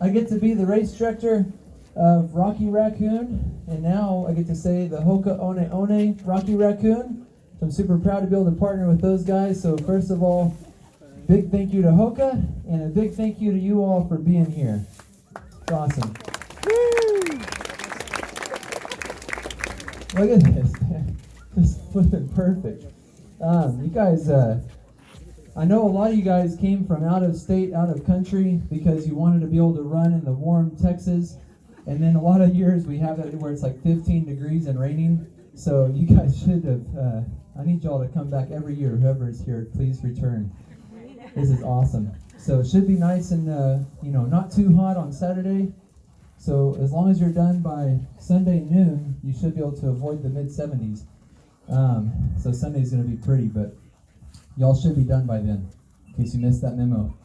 I get to be the race director of Rocky Raccoon, and now I get to say the Hoka One One Rocky Raccoon. So I'm super proud to be able to partner with those guys. So first of all, big thank you to Hoka, and a big thank you to you all for being here. It's awesome. Look at this, man. This is flipping perfect. You guys, I know a lot of you guys came from out of state, out of country, because you wanted to be able to run in the warm Texas. And then a lot of years we have it where it's like 15 degrees and raining. So you guys should have, I need y'all to come back every year. Whoever is here, please return. This is awesome. So it should be nice and, not too hot on Saturday. So as long as you're done by Sunday noon, you should be able to avoid the mid-70s. So Sunday's going to be pretty, but y'all should be done by then, in case you missed that memo.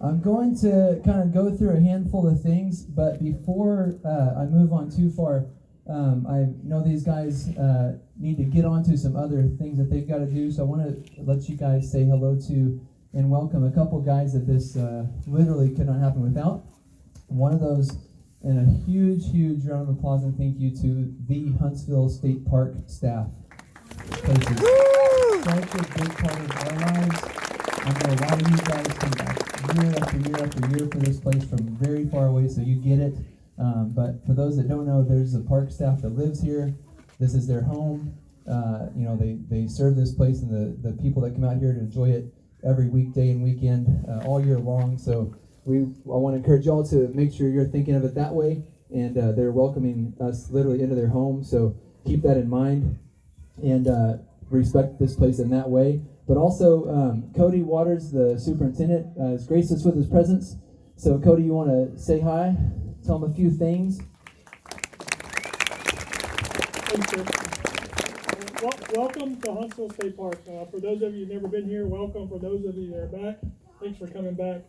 I'm going to kind of go through a handful of things, but before I move on too far, I know these guys need to get on to some other things that they've got to do, so I want to let you guys say hello to and welcome a couple guys that this literally could not happen without. One of those, and a huge, huge round of applause and thank you to the Huntsville State Park staff. This is such a big part of our lives. I know a lot of you guys come back year after year after year for this place from very far away, so you get it. But for those that don't know, there's a park staff that lives here. This is their home. They serve this place, and the people that come out here to enjoy it every weekday and weekend, all year long. So I want to encourage y'all to make sure you're thinking of it that way, and they're welcoming us literally into their home. So keep that in mind and respect this place in that way. But also, Cody Waters, the superintendent, has graced us with his presence. So Cody, you want to say hi, tell him a few things? Thanks, Chris. Welcome to Huntsville State Park. For those of you who've never been here, welcome. For those of you that are back, thanks for coming back.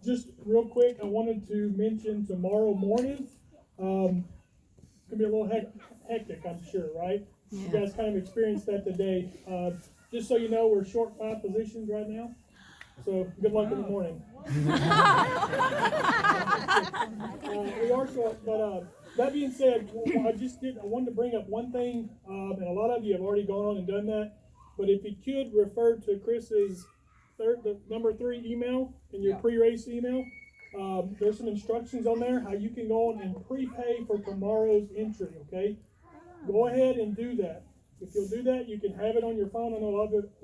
Just real quick, I wanted to mention tomorrow morning, it's going to be a little hectic, I'm sure, right? Yeah. You guys kind of experienced that today. Just so you know, we're short 5 positions right now, so good luck in the morning. We are short, but that being said, I wanted to bring up one thing, and a lot of you have already gone on and done that, but if you could refer to Chris's the number 3 email in your pre-race email, there's some instructions on there how you can go on and prepay for tomorrow's entry, okay? Go ahead and do that. If you'll do that, you can have it on your phone. I know a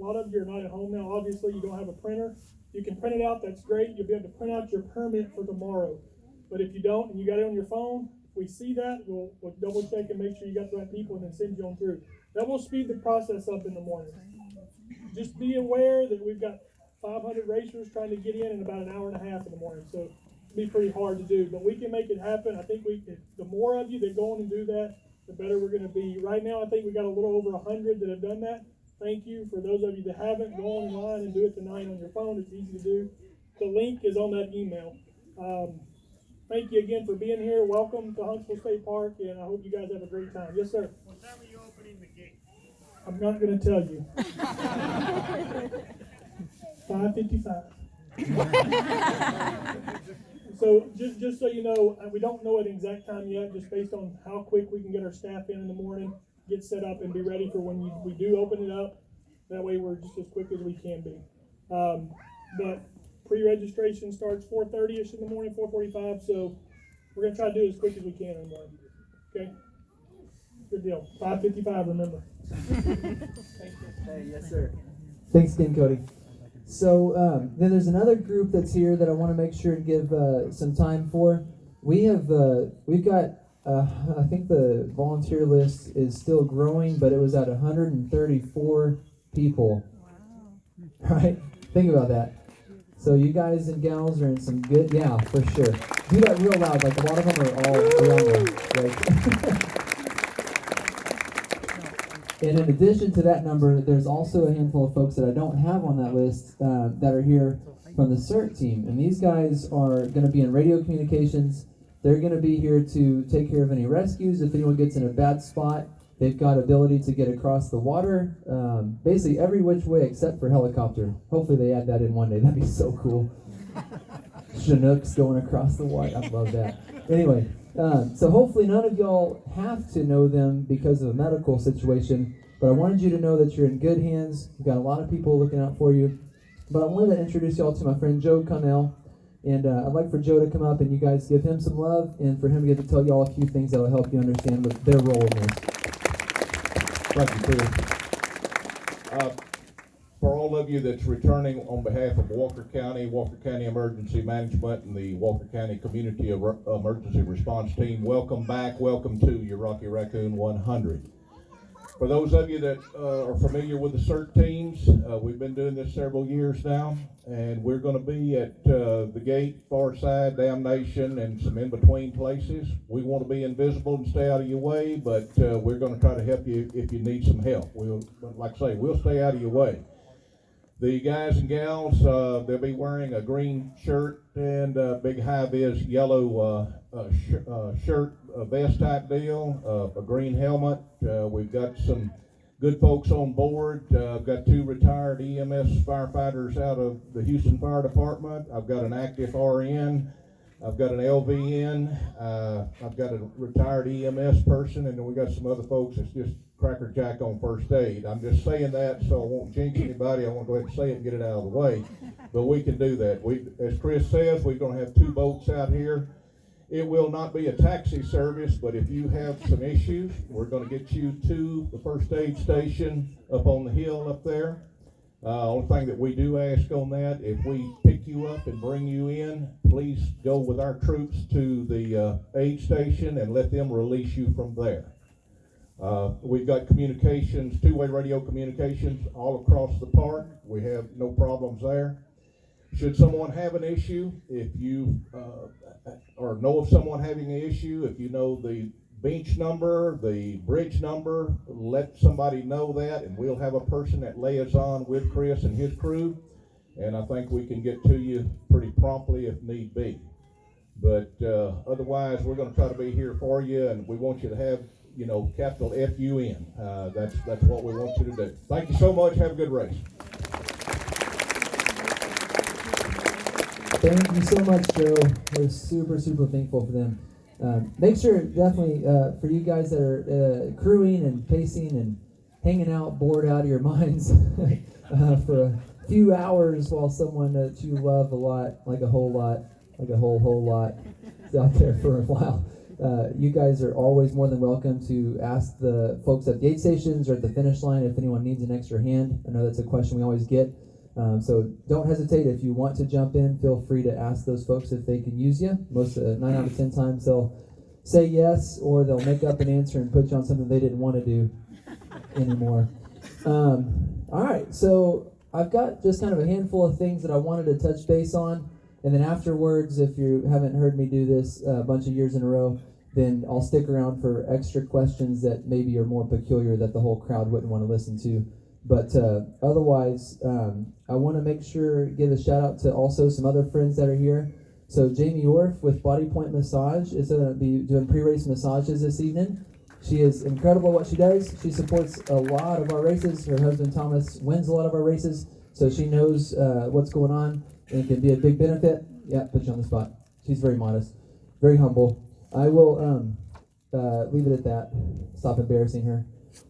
lot of you are not at home now. Obviously, you don't have a printer. You can print it out. That's great. You'll be able to print out your permit for tomorrow. But if you don't and you got it on your phone, if we see that, we'll double check and make sure you got the right people and then send you on through. That will speed the process up in the morning. Just be aware that we've got 500 racers trying to get in about an hour and a half in the morning. So it'll be pretty hard to do. But we can make it happen. I think the more of you that go on and do that, the better we're going to be. Right now, I think we got a little over 100 that have done that. Thank you. For those of you that haven't, go online and do it tonight on your phone. It's easy to do. The link is on that email. Thank you again for being here. Welcome to Huntsville State Park, and I hope you guys have a great time. Yes, sir. What time are you opening the gate? I'm not going to tell you. 5:55. So just so you know, we don't know an exact time yet, just based on how quick we can get our staff in the morning, get set up, and be ready for when we do open it up. That way we're just as quick as we can be. But pre-registration starts 4:30ish in the morning, 4:45. So we're going to try to do it as quick as we can in the morning. Okay? Good deal. 5:55, remember. Thank you. Hey, yes, sir. Thanks again, Cody. So then there's another group that's here that I want to make sure to give some time for. We've got I think the volunteer list is still growing, but it was at 134 people. Wow. Right? Think about that. So you guys and gals are in some good, yeah, for sure. Do that real loud, like a lot of them are all around there. Like. And in addition to that number, there's also a handful of folks that I don't have on that list that are here from the CERT team. And these guys are going to be in radio communications. They're going to be here to take care of any rescues. If anyone gets in a bad spot, they've got ability to get across the water, basically every which way except for helicopter. Hopefully they add that in one day. That'd be so cool. Chinooks going across the white. I love that. Anyway, so hopefully none of y'all have to know them because of a medical situation, but I wanted you to know that you're in good hands. We've got a lot of people looking out for you. But I wanted to introduce y'all to my friend Joe Connell, and I'd like for Joe to come up and you guys give him some love, and for him to get to tell y'all a few things that will help you understand their role in this. Thank you, Peter. For all of you that's returning on behalf of Walker County Emergency Management, and the Walker County Community Emergency Response Team, welcome back. Welcome to your Rocky Raccoon 100. For those of you that are familiar with the CERT teams, we've been doing this several years now, and we're going to be at the gate, far side, Damnation, and some in-between places. We want to be invisible and stay out of your way, but we're going to try to help you if you need some help. Like I say, we'll stay out of your way. The guys and gals, they'll be wearing a green shirt and a big high-vis yellow shirt, a vest type deal, a green helmet. We've got some good folks on board. I've got 2 retired EMS firefighters out of the Houston Fire Department. I've got an active RN. I've got an LVN. I've got a retired EMS person, and then we got some other folks that's just crackerjack on first aid. I'm just saying that so I won't jinx anybody. I want to go ahead and say it and get it out of the way. But we can do that. As Chris says, we're going to have 2 boats out here. It will not be a taxi service, but if you have some issues, we're going to get you to the first aid station up on the hill up there. Only thing that we do ask on that, if we pick you up and bring you in, please go with our troops to the aid station and let them release you from there. We've got communications, 2-way radio communications all across the park. We have no problems there. Should someone have an issue, if you or know of someone having an issue, if you know the bench number, the bridge number, let somebody know that, and we'll have a person that liaison with Chris and his crew, and I think we can get to you pretty promptly if need be. But otherwise, we're going to try to be here for you, and we want you to have, capital FUN. That's what we want you to do. Thank you so much. Have a good race. Thank you so much, Joe. We're super, super thankful for them. Make sure, definitely, for you guys that are crewing and pacing and hanging out, bored out of your minds for a few hours while someone that you love a lot, like a whole lot, like a whole lot, is out there for a while. You guys are always more than welcome to ask the folks at the aid stations or at the finish line if anyone needs an extra hand. I know that's a question we always get. So don't hesitate. If you want to jump in, feel free to ask those folks if they can use you. 9 out of 10 times they'll say yes, or they'll make up an answer and put you on something they didn't want to do anymore. All right, so I've got just kind of a handful of things that I wanted to touch base on, and then afterwards, if you haven't heard me do this a bunch of years in a row, then I'll stick around for extra questions that maybe are more peculiar that the whole crowd wouldn't want to listen to. But otherwise, I want to make sure, give a shout out to also some other friends that are here. So Jamie Orff with Body Point Massage is going to be doing pre-race massages this evening. She is incredible at what she does. She supports a lot of our races. Her husband Thomas wins a lot of our races, so she knows what's going on and can be a big benefit. Yeah, put you on the spot. She's very modest, very humble. I will leave it at that. Stop embarrassing her.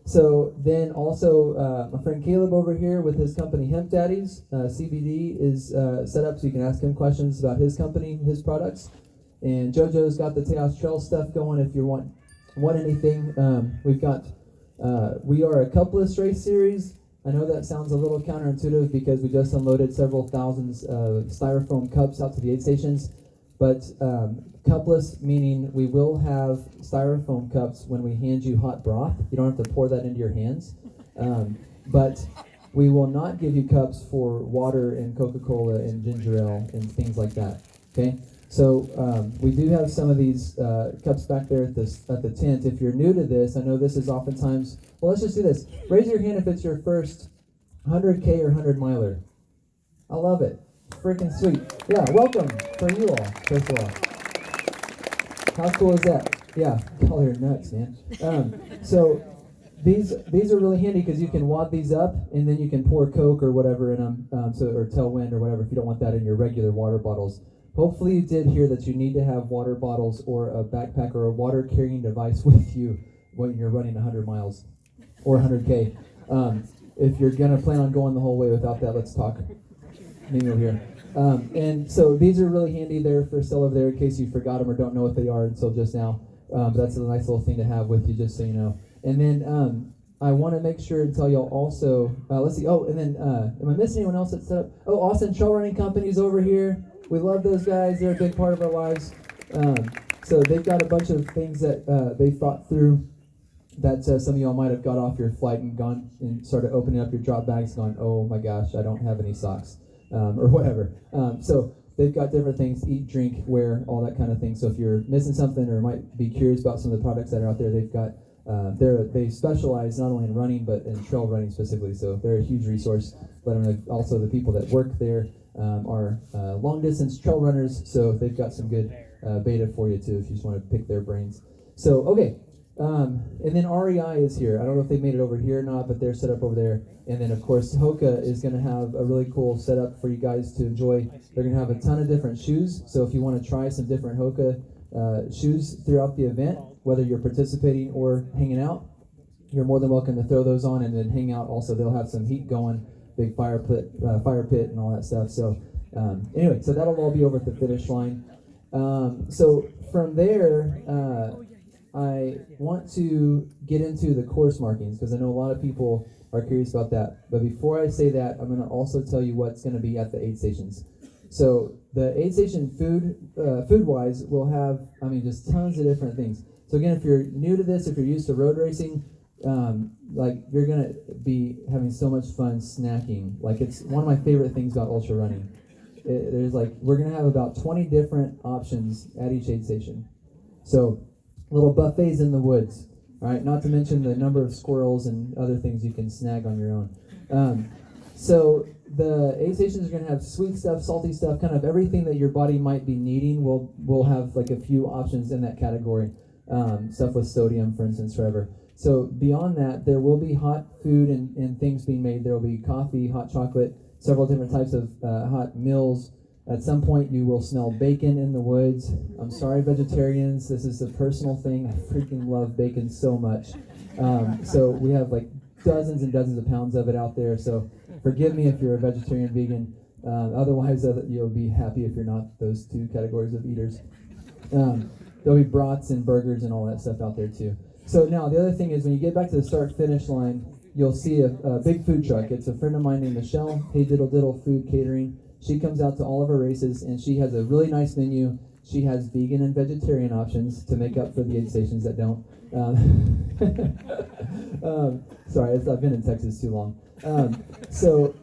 So then also my friend Caleb over here with his company Hemp Daddies, CBD is set up so you can ask him questions about his company, his products. And JoJo's got the Tejas Trail stuff going if you want anything. We've got, we are a cupless race series. I know that sounds a little counterintuitive because we just unloaded several thousands of styrofoam cups out to the aid stations. But cupless meaning we will have styrofoam cups when we hand you hot broth. You don't have to pour that into your hands. But we will not give you cups for water and Coca-Cola and ginger ale and things like that. Okay? So we do have some of these cups back there at the tent. If you're new to this, I know this is oftentimes, well, let's just do this. Raise your hand if it's your first 100K or 100 miler. I love it. Freaking sweet. Yeah, welcome for you all, first of all. How cool is that? Yeah, call your nuts, man. So these are really handy because you can wad these up and then you can pour Coke or whatever in them, or Tailwind or whatever if you don't want that in your regular water bottles. hopefully you did hear that you need to have water bottles or a backpack or a water carrying device with you when you're running 100 miles or 100K. If you're going to plan on going the whole way without that, let's talk. Maybe you'll hear. And so these are really handy there for still over there in case you forgot them or don't know what they are until just now. That's a nice little thing to have with you, just so you know. And then I want to make sure and tell y'all also, let's see, and then, am I missing anyone else that's set up? Oh, Austin Trail Running Company's over here. We love those guys. They're a big part of our lives. So they've got a bunch of things that they thought through that some of y'all might have got off your flight and gone and started opening up your drop bags going, oh my gosh, I don't have any socks, or whatever. So they've got different things, eat, drink, wear, all that kind of thing. So if you're missing something or might be curious about some of the products that are out there, they've got, they specialize not only in running, but in trail running specifically. So they're a huge resource. But also the people that work there are long distance trail runners. So they've got some good beta for you too, if you just want to pick their brains. So, okay. And then REI is here. I don't know if they made it over here or not, but they're set up over there. And then, of course, Hoka is going to have a really cool setup for you guys to enjoy. They're going to have a ton of different shoes. So if you want to try some different Hoka shoes throughout the event, whether you're participating or hanging out, you're more than welcome to throw those on and then hang out. Also, they'll have some heat going, big fire pit and all that stuff. So anyway, so that'll all be over at the finish line. So from there, I want to get into the course markings because I know a lot of people are curious about that. But before I say that, I'm going to also tell you what's going to be at the aid stations. So the aid station food-wise will have, just tons of different things. So again, if you're new to this, if you're used to road racing, you're going to be having so much fun snacking. Like, it's one of my favorite things about ultra running. We're going to have about 20 different options at each aid station. So little buffets in the woods, all right? Not to mention the number of squirrels and other things you can snag on your own. So the aid stations are going to have sweet stuff, salty stuff, kind of everything that your body might be needing. We'll have like a few options in that category. Stuff with sodium, for instance, forever. So beyond that, there will be hot food and things being made. There will be coffee, hot chocolate, several different types of hot meals. At some point, you will smell bacon in the woods. I'm sorry, vegetarians. This is a personal thing. I freaking love bacon so much. So we have like dozens and dozens of pounds of it out there. So forgive me if you're a vegetarian, vegan. Otherwise, you'll be happy if you're not those two categories of eaters. There'll be brats and burgers and all that stuff out there too. So now the other thing is when you get back to the start-finish line, you'll see a big food truck. It's a friend of mine named Michelle, Hey Diddle Diddle Food Catering. She comes out to all of her races, and she has a really nice menu. She has vegan and vegetarian options to make up for the aid stations that don't. Sorry, I've been in Texas too long. So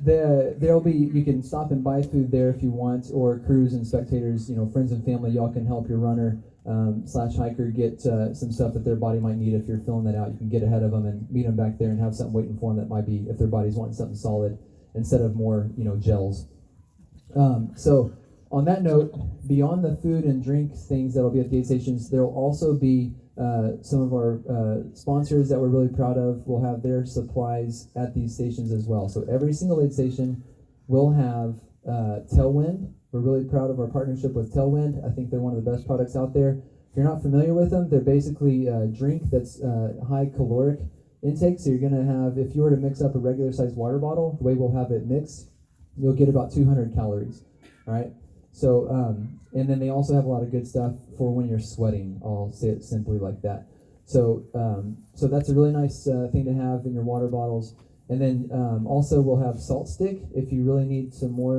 there'll be, you can stop and buy food there if you want, or crews and spectators, friends and family, y'all can help your runner / hiker get some stuff that their body might need. If you're filling that out, you can get ahead of them and meet them back there and have something waiting for them that might be, if their body's wanting something solid instead of more, gels. So on that note, beyond the food and drink things that'll be at the aid stations, there'll also be some of our sponsors that we're really proud of will have their supplies at these stations as well. So every single aid station will have Tailwind. We're really proud of our partnership with Tailwind. I think they're one of the best products out there. If you're not familiar with them, they're basically a drink that's high caloric intake. So you're going to have, if you were to mix up a regular sized water bottle, the way we'll have it mixed, you'll get about 200 calories. All right. So, and then they also have a lot of good stuff for when you're sweating. I'll say it simply like that. So, so that's a really nice thing to have in your water bottles. And then also we'll have salt stick if you really need some more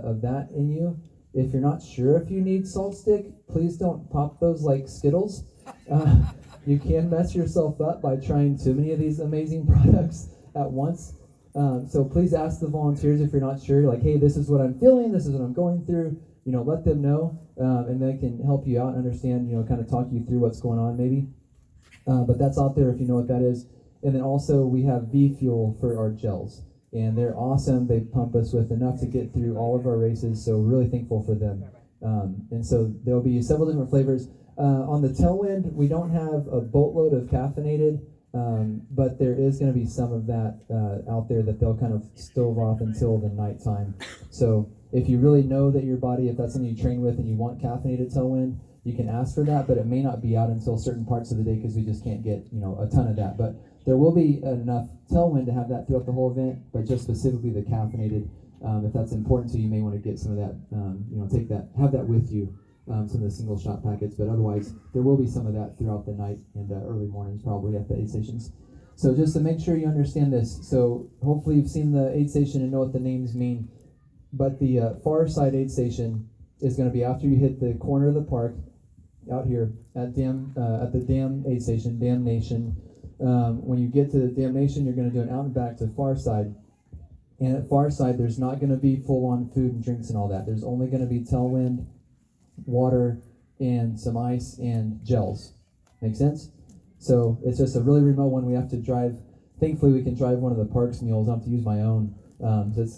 of that in you. If you're not sure if you need salt stick, please don't pop those like Skittles. You can mess yourself up by trying too many of these amazing products at once. So please ask the volunteers if you're not sure, like, hey, this is what I'm feeling, this is what I'm going through, let them know, and they can help you out and understand, kind of talk you through what's going on maybe. But that's out there if you know what that is. And then also we have V Fuel for our gels, and they're awesome. They pump us with enough to get through all of our races, so we're really thankful for them. And so there'll be several different flavors. On the Tailwind, we don't have a boatload of caffeinated, but there is going to be some of that out there that they'll kind of stove off until the nighttime. So if you really know that your body, if that's something you train with and you want caffeinated tailwind, you can ask for that, but it may not be out until certain parts of the day because we just can't get, a ton of that. But there will be enough tailwind to have that throughout the whole event, but just specifically the caffeinated, if that's important to you, you may want to get some of that, take that, have that with you, some of the single shot packets, but otherwise there will be some of that throughout the night and early mornings probably at the aid stations. So just to make sure you understand this, so hopefully you've seen the aid station and know what the names mean, but the far side aid station is going to be after you hit the corner of the park out here at the Dam aid station, Dam Nation. When you get to Dam Nation, you're going to do an out and back to far side. And at far side, there's not going to be full-on food and drinks and all that. There's only going to be tailwind, water, and some ice and gels. Make sense? So it's just a really remote one. We have to drive. Thankfully, we can drive one of the parks mules. I don't have to use my own.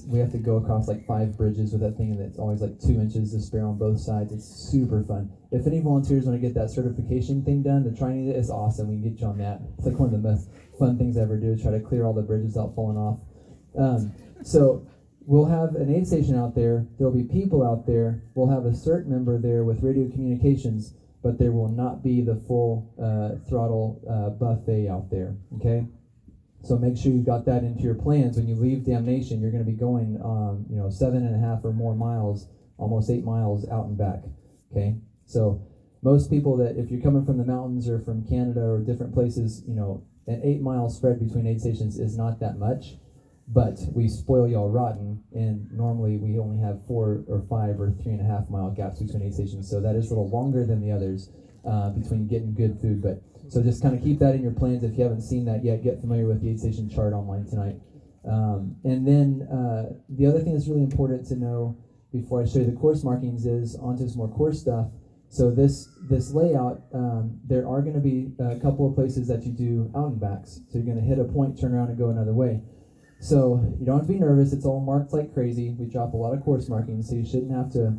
We have to go across like 5 bridges with that thing, and it's always like 2 inches to spare on both sides. It's super fun. If any volunteers want to get that certification thing done, the training is awesome. We can get you on that. It's like one of the most fun things I ever do, try to clear all the bridges out falling off. So we'll have an aid station out there. There'll be people out there. We'll have a CERT member there with radio communications, but there will not be the full throttle buffet out there, okay? So make sure you've got that into your plans. When you leave Damnation, you're going to be going 7.5 or more miles, almost 8 miles out and back, okay? So most people that, if you're coming from the mountains or from Canada or different places, an 8-mile spread between aid stations is not that much, but we spoil y'all rotten, and normally we only have 4 or 5 or 3.5 mile gaps between aid stations, so that is a little longer than the others between getting good food. But so just kind of keep that in your plans. If you haven't seen that yet, get familiar with the aid station chart online tonight. And then the other thing that's really important to know before I show you the course markings is onto some more course stuff. So this layout, there are going to be a couple of places that you do out and backs. So you're going to hit a point, turn around, and go another way. So you don't have to be nervous. It's all marked like crazy. We drop a lot of course markings, so you shouldn't have to,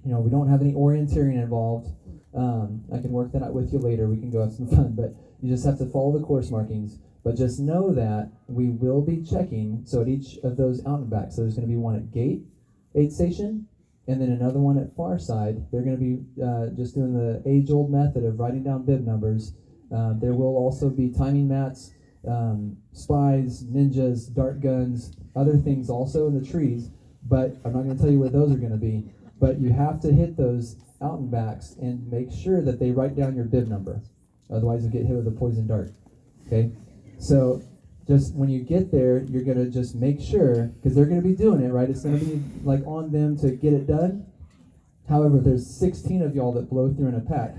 we don't have any orienteering involved. I can work that out with you later. We can go have some fun, but you just have to follow the course markings. But just know that we will be checking, so at each of those out and backs, so there's going to be one at Gate aid station, and then another one at Far Side. They're going to be just doing the age-old method of writing down bib numbers. There will also be timing mats, spies, ninjas, dart guns, other things also in the trees, but I'm not going to tell you where those are going to be. But you have to hit those out and backs and make sure that they write down your bib number. Otherwise, you'll get hit with a poison dart. Okay? So just when you get there, you're going to just make sure, because they're going to be doing it, right? It's going to be like on them to get it done. However, if there's 16 of y'all that blow through in a pack,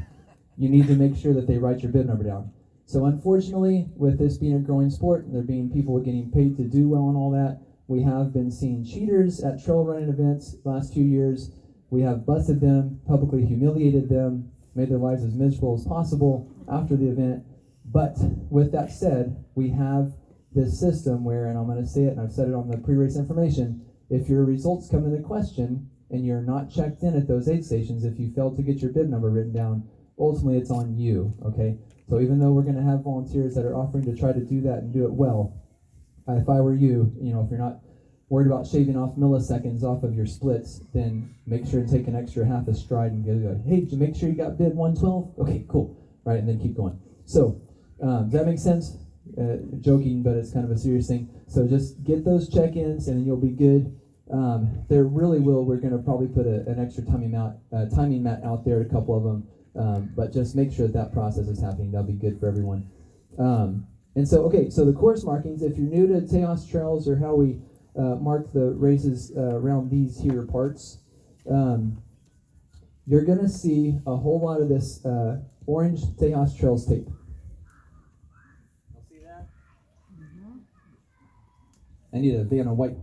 you need to make sure that they write your bib number down. So unfortunately, with this being a growing sport, there being people getting paid to do well and all that, we have been seeing cheaters at trail running events the last few years. We have busted them, publicly humiliated them, made their lives as miserable as possible after the event. But with that said, we have this system where, and I'm going to say it, and I've said it on the pre-race information, if your results come into question and you're not checked in at those aid stations, if you failed to get your bib number written down, ultimately it's on you, okay? So even though we're going to have volunteers that are offering to try to do that and do it well, if I were you, if you're not worried about shaving off milliseconds off of your splits, then make sure to take an extra half a stride and go like, hey, did you make sure you got bib 112? Okay, cool, right, and then keep going. So does that make sense? Joking, but it's kind of a serious thing. So just get those check-ins and then you'll be good. We're going to probably put an extra timing mat out there, a couple of them, but just make sure that process is happening. That'll be good for everyone. And so the course markings, if you're new to Tejas Trails or how we mark the races around these here parts, you're going to see a whole lot of this orange Tejas Trails tape. You'll see that? Mm-hmm. I need a van of white.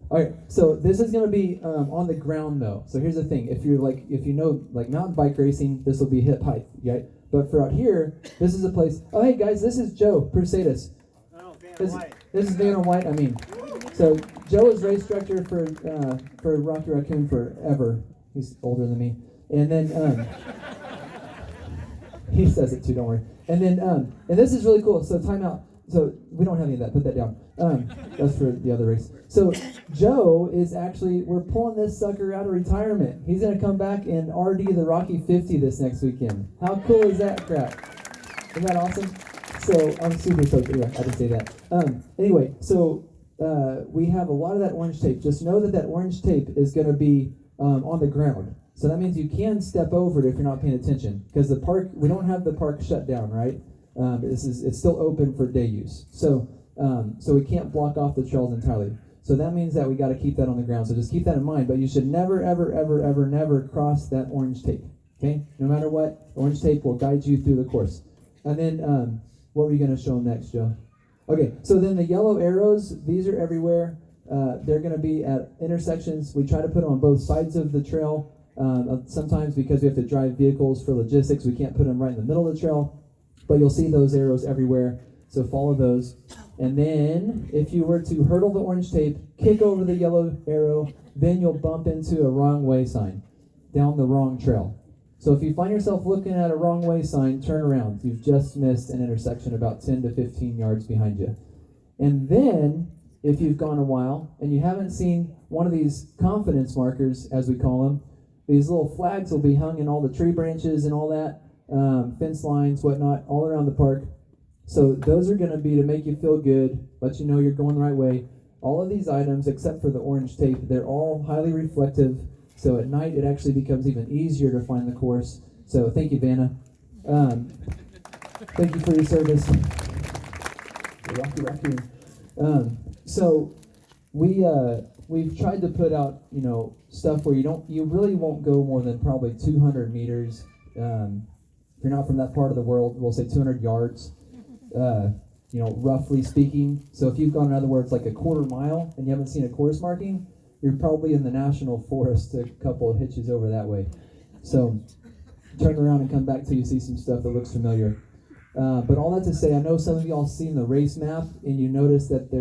All right, so this is going to be on the ground though. So here's the thing: if you know mountain bike racing, this will be hip height, right? But for out here, this is a place. Oh, hey guys, this is Joe Prusatus. Oh, This is Van White. So Joe is race director for Rocky Raccoon forever. He's older than me, and then he says it too. Don't worry. And then and this is really cool. So time out. So we don't have any of that. Put that down. That's for the other race. So Joe is actually, we're pulling this sucker out of retirement. He's going to come back and RD the Rocky 50 this next weekend. How cool is that crap? Isn't that awesome? So I'm super stoked. Yeah, I did say that. Anyway, so we have a lot of that orange tape. Just know that orange tape is going to be on the ground. So that means you can step over it if you're not paying attention. Because the park, we don't have the park shut down, right? It's still open for day use. So we can't block off the trails entirely. So that means that we got to keep that on the ground. So just keep that in mind. But you should never, ever, ever, ever, never cross that orange tape. Okay? No matter what, orange tape will guide you through the course. And then, what were you going to show them next, Joe? Okay, so then the yellow arrows, these are everywhere. They're going to be at intersections. We try to put them on both sides of the trail. Sometimes because we have to drive vehicles for logistics, we can't put them right in the middle of the trail. But you'll see those arrows everywhere, so follow those. And then, if you were to hurdle the orange tape, kick over the yellow arrow, then you'll bump into a wrong way sign, down the wrong trail. So if you find yourself looking at a wrong way sign, turn around. You've just missed an intersection about 10 to 15 yards behind you. And then, if you've gone a while, and you haven't seen one of these confidence markers, as we call them, these little flags will be hung in all the tree branches and all that, fence lines, whatnot, all around the park. So those are going to be to make you feel good, let you know you're going the right way. All of these items, except for the orange tape, they're all highly reflective. So at night, it actually becomes even easier to find the course. So thank you, Vanna. Thank you for your service. Rocky Raccoon. So we've tried to put out, stuff where you really won't go more than probably 200 meters. If you're not from that part of the world, we'll say 200 yards, roughly speaking. So if you've gone, in other words, like a quarter mile and you haven't seen a course marking, you're probably in the national forest a couple of hitches over that way. So turn around and come back till you see some stuff that looks familiar. But all that to say, I know some of y'all seen the race map and you notice that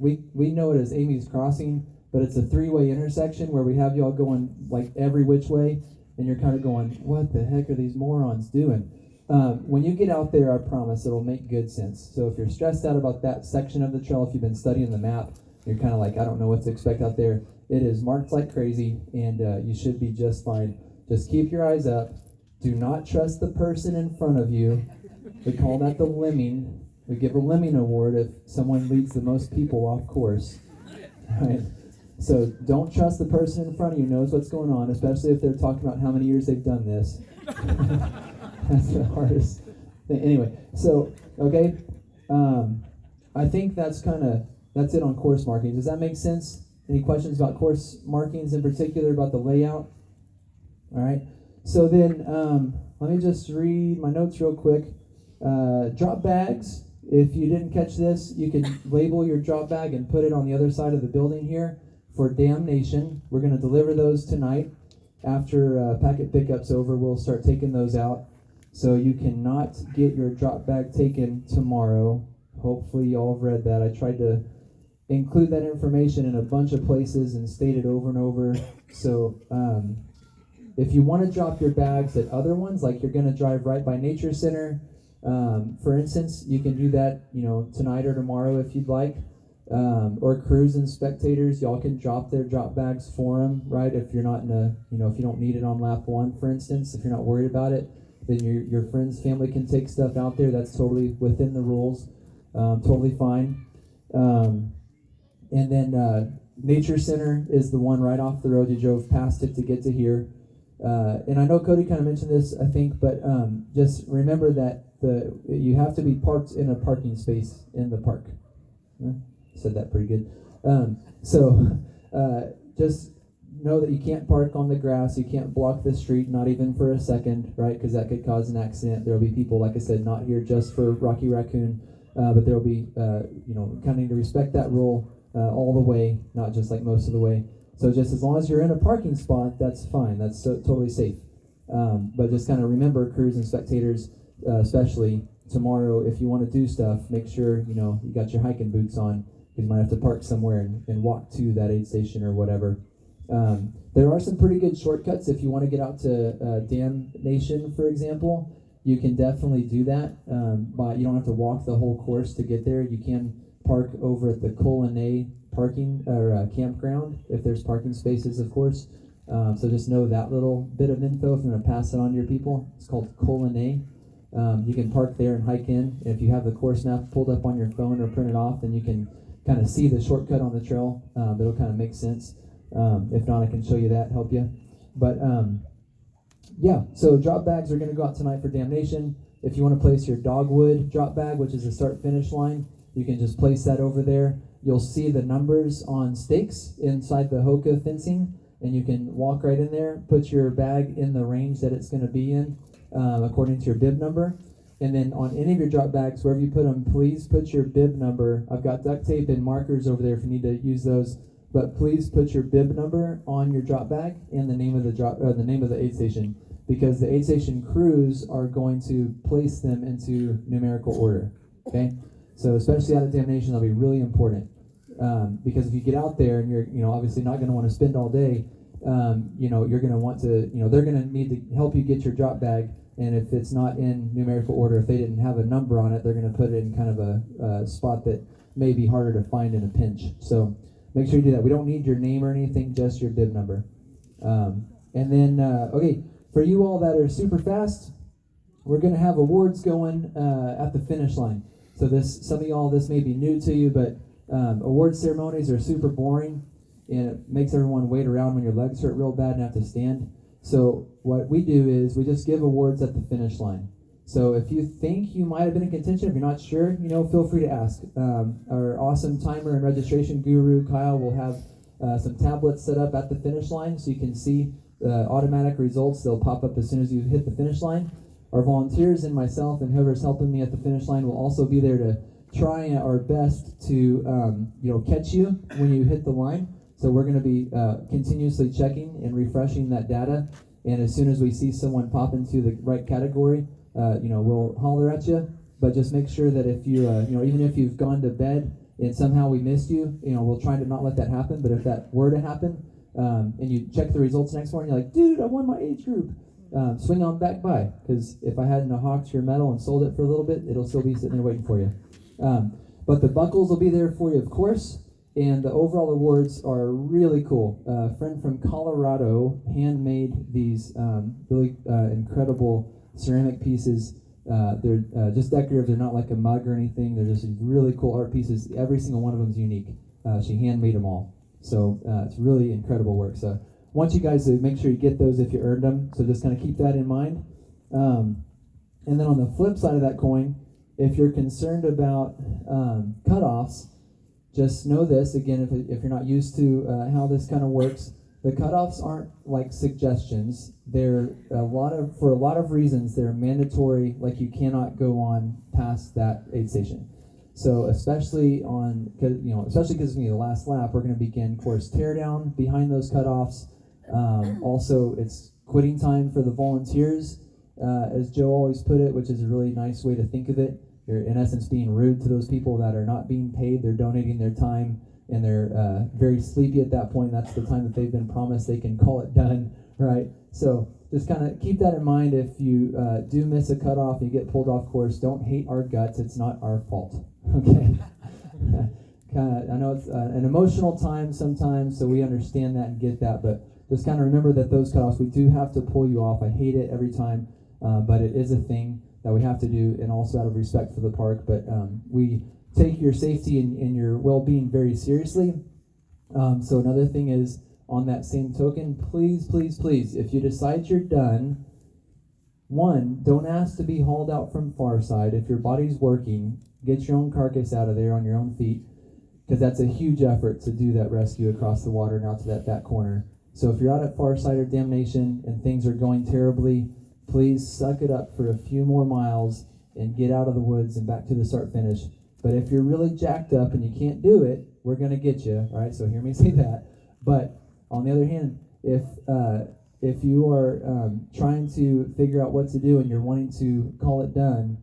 we know it as Amy's Crossing, but it's a 3-way intersection where we have y'all going like every which way, and you're kind of going, what the heck are these morons doing? When you get out there, I promise it'll make good sense. So if you're stressed out about that section of the trail, if you've been studying the map, you're kind of like, I don't know what to expect out there. It is marked like crazy, and you should be just fine. Just keep your eyes up. Do not trust the person in front of you. We call that the lemming. We give a lemming award if someone leads the most people off course. Right? So don't trust the person in front of you knows what's going on, especially if they're talking about how many years they've done this. That's the hardest thing. Anyway, so, okay. I think that's it on course markings. Does that make sense? Any questions about course markings in particular, about the layout? All right. So then, let me just read my notes real quick. Drop bags. If you didn't catch this, you can label your drop bag and put it on the other side of the building here for damnation. We're going to deliver those tonight. After packet pickup's over, we'll start taking those out. So you cannot get your drop bag taken tomorrow. Hopefully y'all have read that. I tried to include that information in a bunch of places and state it over and over. So if you want to drop your bags at other ones, like you're going to drive right by Nature Center, for instance, you can do that, tonight or tomorrow if you'd like. Or crews and spectators, y'all can drop their drop bags for them, right? If you're not if you don't need it on lap 1, for instance, if you're not worried about it, then your friend's family can take stuff out there. That's totally within the rules, totally fine. And then Nature Center is the one right off the road. You drove past it to get to here. And I know Cody kind of mentioned this, I think, but just remember that you have to be parked in a parking space in the park. Said that pretty good. So just know that you can't park on the grass. You can't block the street, not even for a second, right? Because that could cause an accident. There will be people, like I said, not here just for Rocky Raccoon, but there will be, kind of need to respect that rule all the way, not just like most of the way. So just as long as you're in a parking spot, that's fine. That's totally safe. But just kind of remember, crews and spectators, especially tomorrow, if you want to do stuff, make sure you got your hiking boots on, because you might have to park somewhere and walk to that aid station or whatever. There are some pretty good shortcuts if you want to get out to Dam Nation, for example. you can definitely do that. But you don't have to walk the whole course to get there. You can park over at the Colonnade parking or campground if there's parking spaces, of course. So just know that little bit of info if you want to pass it on to your people. It's called Colonnade. You can park there and hike in. If you have the course map pulled up on your phone or printed off, then you can kind of see the shortcut on the trail. It'll kind of make sense. If not, I can show you that, help you. But yeah, so drop bags are going to go out tonight for damnation. If you want to place your dogwood drop bag, which is the start-finish line, you can just place that over there. You'll see the numbers on stakes inside the Hoka fencing, and you can walk right in there, put your bag in the range that it's going to be in, according to your bib number. And then on any of your drop bags, wherever you put them, please put your bib number. I've got duct tape and markers over there if you need to use those. But please put your bib number on your drop bag and the name of the name of the aid station, because the aid station crews are going to place them into numerical order. Okay, so especially out of damnation, that'll be really important, because if you get out there and you're obviously not going to want to spend all day, you're going to want to they're going to need to help you get your drop bag, and if it's not in numerical order, if they didn't have a number on it, they're going to put it in kind of a spot that may be harder to find in a pinch. So make sure you do that. We don't need your name or anything, just your bib number. And then, okay, for you all that are super fast, we're going to have awards going at the finish line. So some of y'all, this may be new to you, but award ceremonies are super boring, and it makes everyone wait around when your legs hurt real bad and have to stand. So what we do is we just give awards at the finish line. So if you think you might have been in contention, if you're not sure, feel free to ask. Our awesome timer and registration guru, Kyle, will have some tablets set up at the finish line so you can see the automatic results. They'll pop up as soon as you hit the finish line. Our volunteers and myself and whoever's helping me at the finish line will also be there to try our best to catch you when you hit the line. So we're going to be continuously checking and refreshing that data. And as soon as we see someone pop into the right category, we'll holler at you. But just make sure that if you, even if you've gone to bed and somehow we missed you, we'll try to not let that happen. But if that were to happen, and you check the results next morning, you're like, dude, I won my age group. Swing on back by, because if I hadn't hawked your medal and sold it for a little bit, it'll still be sitting there waiting for you. But the buckles will be there for you, of course. And the overall awards are really cool. A friend from Colorado handmade these really incredible ceramic pieces. They're just decorative. They're not like a mug or anything. They're just really cool art pieces. Every single one of them is unique. She handmade them all. So it's really incredible work. So I want you guys to make sure you get those if you earned them. So just kind of keep that in mind. And then on the flip side of that coin, if you're concerned about cutoffs, just know this, again, if you're not used to how this kind of works, the cutoffs aren't like suggestions. They're for a lot of reasons, they're mandatory, like you cannot go on past that aid station. So especially because the last lap, we're going to begin course teardown behind those cutoffs. Also, it's quitting time for the volunteers, as Joe always put it, which is a really nice way to think of it. You're in essence being rude to those people that are not being paid. They're donating their time, and they're very sleepy at that point. That's the time that they've been promised they can call it done, right? So just kind of keep that in mind. If you do miss a cutoff, you get pulled off course, don't hate our guts. It's not our fault, okay? I know it's an emotional time sometimes, so we understand that and get that, but just kind of remember that those cutoffs, we do have to pull you off. I hate it every time, but it is a thing that we have to do, and also out of respect for the park. But we take your safety and your well-being very seriously. So another thing is, on that same token, please, if you decide you're done, one, don't ask to be hauled out from far side. If your body's working, get your own carcass out of there on your own feet, because that's a huge effort to do that rescue across the water and out to that corner. So if you're out at far side or damnation and things are going terribly, please suck it up for a few more miles and get out of the woods and back to the start finish. But if you're really jacked up and you can't do it, we're going to get you, all right? So hear me say that. But on the other hand, if you are trying to figure out what to do and you're wanting to call it done,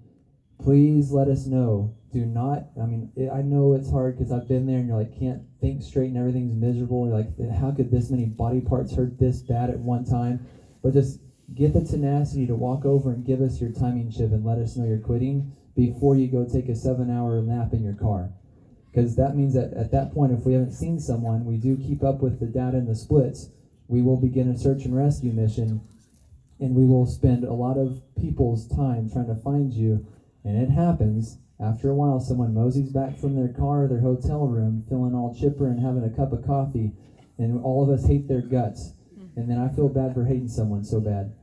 please let us know. Do not, I know it's hard because I've been there and you're like, can't think straight and everything's miserable. You're like, how could this many body parts hurt this bad at one time? But just get the tenacity to walk over and give us your timing chip and let us know you're quitting before you go take a 7-hour nap in your car. Because that means that at that point, if we haven't seen someone, we do keep up with the data and the splits, we will begin a search and rescue mission, and we will spend a lot of people's time trying to find you. And it happens, after a while, someone moseys back from their car or their hotel room, feeling all chipper and having a cup of coffee, and all of us hate their guts. And then I feel bad for hating someone so bad.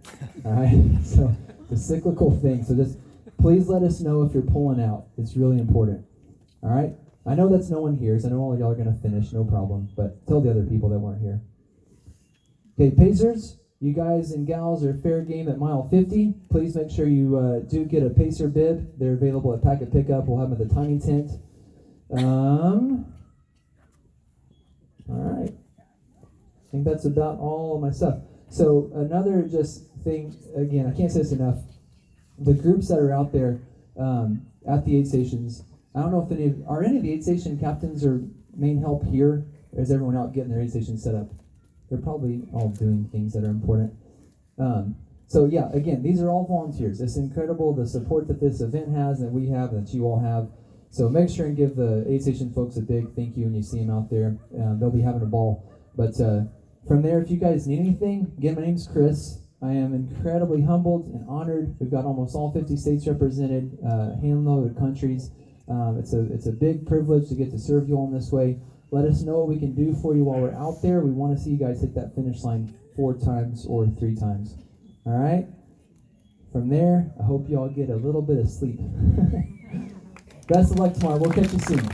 All right? So it's a cyclical thing. So just please let us know if you're pulling out. It's really important. All right? I know that's no one here, so I know all of y'all are going to finish, no problem. But tell the other people that weren't here. Okay, Pacers, you guys and gals are fair game at mile 50. Please make sure you do get a Pacer bib. They're available at Packet Pickup. We'll have them at the timing tent. All right. I think that's about all of my stuff. So another just thing, again, I can't say this enough. The groups that are out there at the aid stations, I don't know if any of the aid station captains or main help here, or is everyone out getting their aid station set up? They're probably all doing things that are important. So yeah, again, these are all volunteers. It's incredible the support that this event has, and we have, and that you all have. So make sure and give the aid station folks a big thank you when you see them out there. They'll be having a ball. But from there, if you guys need anything, again, my name's Chris. I am incredibly humbled and honored. We've got almost all 50 states represented, handload of countries. It's a big privilege to get to serve you all in this way. Let us know what we can do for you while we're out there. We want to see you guys hit that finish line 4 times or 3 times. All right? From there, I hope you all get a little bit of sleep. Best of luck tomorrow. We'll catch you soon.